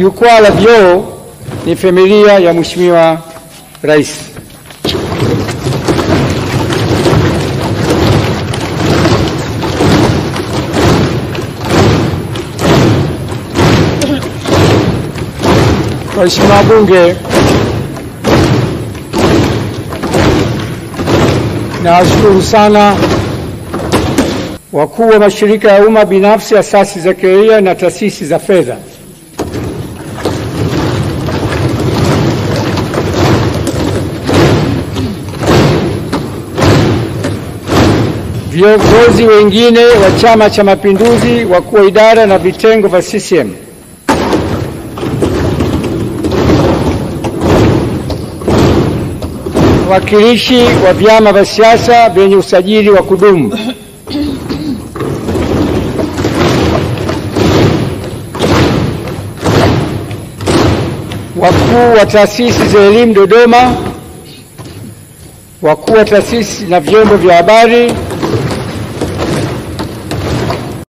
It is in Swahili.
Jukwaa la Vyoo ni familia ya Mheshimiwa Rais. Waheshimiwa wabunge, nawashukuru sana wakuu wa mashirika ya umma binafsi, asasi za kiraia na taasisi za fedha. Viongozi wengine wa Chama cha Mapinduzi, wakuu wa idara na vitengo vya CCM. Wakilishi wa vyama vya siasa vyenye usajili wa kudumu. Wakuu wa taasisi za elimu Dodoma, wakuu wa taasisi na vyombo vya habari,